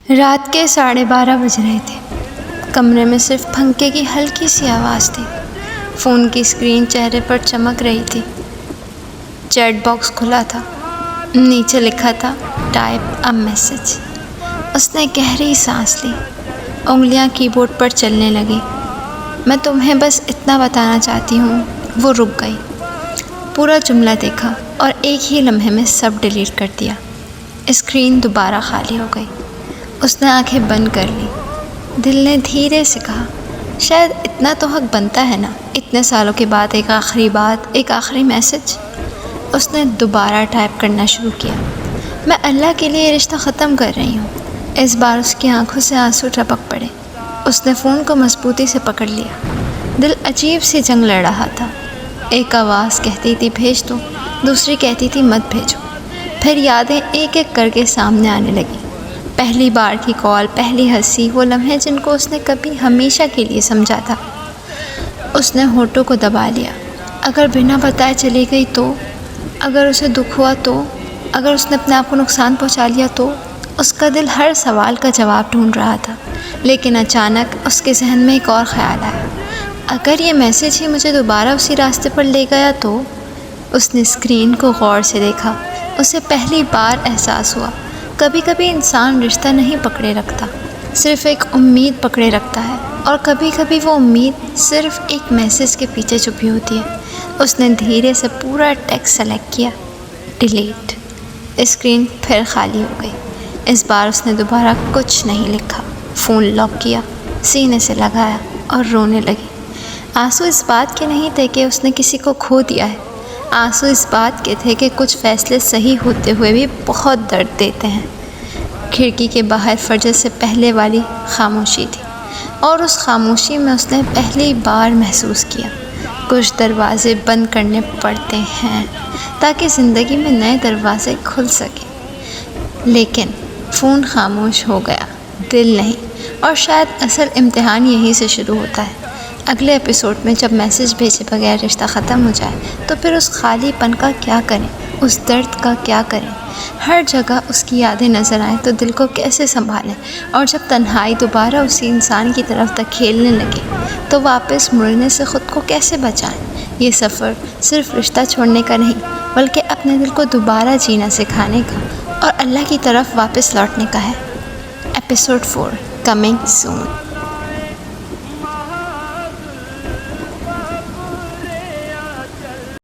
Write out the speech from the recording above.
رات کے 12:30 بج رہے تھے۔ کمرے میں صرف پنکھے کی ہلکی سی آواز تھی۔ فون کی اسکرین چہرے پر چمک رہی تھی۔ چیٹ باکس کھلا تھا۔ نیچے لکھا تھا ٹائپ اے میسج۔ اس نے گہری سانس لی۔ انگلیاں کی بورڈ پر چلنے لگی۔ میں تمہیں بس اتنا بتانا چاہتی ہوں۔ وہ رک گئی۔ پورا جملہ دیکھا اور ایک ہی لمحے میں سب ڈیلیٹ کر دیا۔ اسکرین دوبارہ خالی ہو گئی۔ اس نے آنکھیں بند کر لی۔ دل نے دھیرے سے کہا، شاید اتنا تو حق بنتا ہے نا، اتنے سالوں کے بعد ایک آخری بات، ایک آخری میسج۔ اس نے دوبارہ ٹائپ کرنا شروع کیا، میں اللہ کے لیے یہ رشتہ ختم کر رہی ہوں۔ اس بار اس کی آنکھوں سے آنسو ٹپک پڑے۔ اس نے فون کو مضبوطی سے پکڑ لیا۔ دل عجیب سی جنگ لڑ رہا تھا۔ ایک آواز کہتی تھی بھیج دو، دوسری کہتی تھی مت بھیجو۔ پھر یادیں ایک ایک کر کے سامنے آنے لگی۔ پہلی بار کی کال، پہلی ہنسی، وہ لمحے جن کو اس نے کبھی ہمیشہ کے لیے سمجھا تھا۔ اس نے ہونٹوں کو دبا لیا۔ اگر بنا بتائے چلی گئی تو؟ اگر اسے دکھ ہوا تو؟ اگر اس نے اپنے آپ کو نقصان پہنچا لیا تو؟ اس کا دل ہر سوال کا جواب ڈھونڈ رہا تھا، لیکن اچانک اس کے ذہن میں ایک اور خیال آیا، اگر یہ میسج ہی مجھے دوبارہ اسی راستے پر لے گیا تو؟ اس نے اسکرین کو غور سے دیکھا۔ اسے پہلی بار احساس ہوا، کبھی کبھی انسان رشتہ نہیں پکڑے رکھتا، صرف ایک امید پکڑے رکھتا ہے، اور کبھی کبھی وہ امید صرف ایک میسج کے پیچھے چھپی ہوتی ہے۔ اس نے دھیرے سے پورا ٹیکسٹ سلیکٹ کیا، ڈیلیٹ۔ اسکرین پھر خالی ہو گئی۔ اس بار اس نے دوبارہ کچھ نہیں لکھا۔ فون لاک کیا، سینے سے لگایا اور رونے لگی۔ آنسو اس بات کے نہیں تھے کہ اس نے کسی کو کھو دیا ہے، آنسو اس بات کے تھے کہ کچھ فیصلے صحیح ہوتے ہوئے بھی بہت درد دیتے ہیں۔ کھڑکی کے باہر فجر سے پہلے والی خاموشی تھی، اور اس خاموشی میں اس نے پہلی بار محسوس کیا، کچھ دروازے بند کرنے پڑتے ہیں تاکہ زندگی میں نئے دروازے کھل سکیں۔ لیکن فون خاموش ہو گیا، دل نہیں، اور شاید اصل امتحان یہیں سے شروع ہوتا ہے۔ اگلے ایپیسوڈ میں جب میسج بھیجے بغیر رشتہ ختم ہو جائے تو پھر اس خالی پن کا کیا کریں، اس درد کا کیا کریں؟ ہر جگہ اس کی یادیں نظر آئیں تو دل کو کیسے سنبھالیں؟ اور جب تنہائی دوبارہ اسی انسان کی طرف دھکیلنے لگے تو واپس مڑنے سے خود کو کیسے بچائیں؟ یہ سفر صرف رشتہ چھوڑنے کا نہیں، بلکہ اپنے دل کو دوبارہ جینا سکھانے کا اور اللہ کی طرف واپس لوٹنے کا ہے۔ ایپیسوڈ 4 کمنگ سون۔